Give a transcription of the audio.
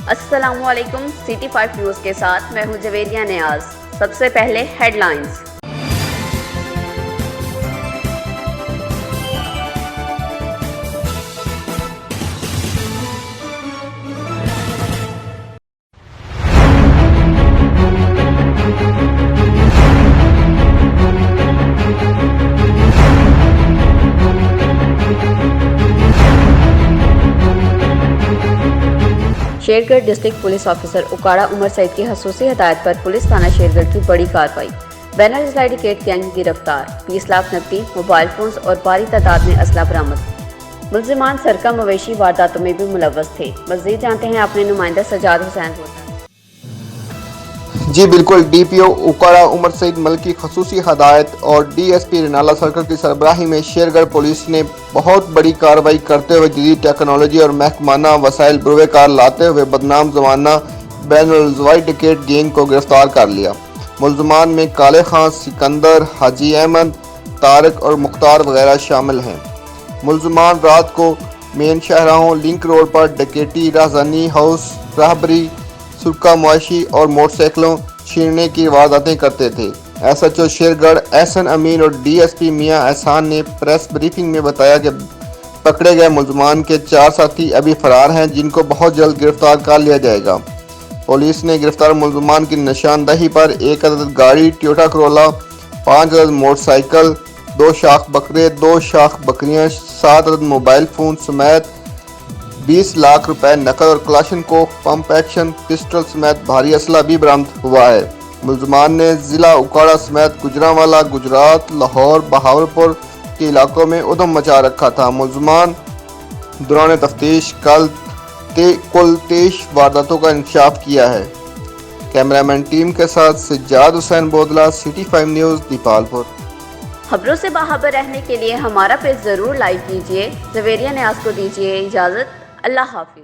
السلام علیکم، city 5 news کے ساتھ میں ہوں جویریہ نیاز۔ سب سے پہلے headlines. Shergarh district police officer Okara Umar Saeed کی خصوصی ہدایت پر پولیس تھانہ شیرگڑھ کی بڑی کارروائی۔ بین الاسلحہ گینگ گرفتار، 20 لاکھ نقدی، موبائل فونز اور بھاری تعداد میں اسلحہ برآمد۔ ملزمان سرقہ مویشی وارداتوں میں بھی ملوث تھے۔ مزید جانتے ہیں اپنے نمائندہ سجاد حسین بوتا۔ جی بالکل، ڈی پی او اکاڑا عمر سعید ملک کی خصوصی ہدایت اور D S P Renala circle کی سربراہی میں شیرگڑھ پولیس نے بہت بڑی کارروائی کرتے ہوئے جدید ٹیکنالوجی اور محکمانہ وسائل بروئے کار لاتے ہوئے بدنام زمانہ بین الاسلحہ ڈکیٹ گینگ کو گرفتار کر لیا۔ ملزمان میں کالے خان، سکندر، حاجی احمد، طارق اور مختار وغیرہ شامل ہیں۔ ملزمان رات کو مین شاہراہوں لنک روڈ پر ڈکیٹی، رہزنی، ہاؤس رہبری، سرقہ مویشی اور موٹر سائیکلوں چھیننے کی وارداتیں کرتے تھے۔ ایس ایچ او شیرگڑھ احسن امین اور ڈی ایس پی میاں احسان نے پریس بریفنگ میں بتایا کہ پکڑے گئے ملزمان کے 4 ساتھی ابھی فرار ہیں، جن کو بہت جلد گرفتار کر لیا جائے گا۔ پولیس نے گرفتار ملزمان کی نشاندہی پر 1 عدد گاڑی ٹویوٹا کرولا، 5 عدد موٹر سائیکل، 2 شاخ بکرے، 2 شاخ بکریاں، 7 عدد موبائل فون سمیت 20 لاکھ روپے نقد اور کلاشنکوف، پمپ ایکشن، پسٹل سمیت بھاری اسلحہ بھی برآمد ہوا ہے۔ ملزمان نے ضلع اکاڑا سمیت گوجرانوالہ، گجرات، لاہور، بہاولپور کے علاقوں میں ادھم مچا رکھا تھا۔ ملزمان دوران تفتیش کل 23 وارداتوں کا انکشاف کیا ہے۔ کیمرامین ٹیم کے ساتھ سجاد حسین بودلہ، سٹی 5 نیوز، دیپالپور۔ خبروں سے باخبر رہنے کے لیے ہمارا پیج ضرور لائک کیجیے۔ جویریہ نیاز کو دیجیے اجازت۔ اللہ حافظ۔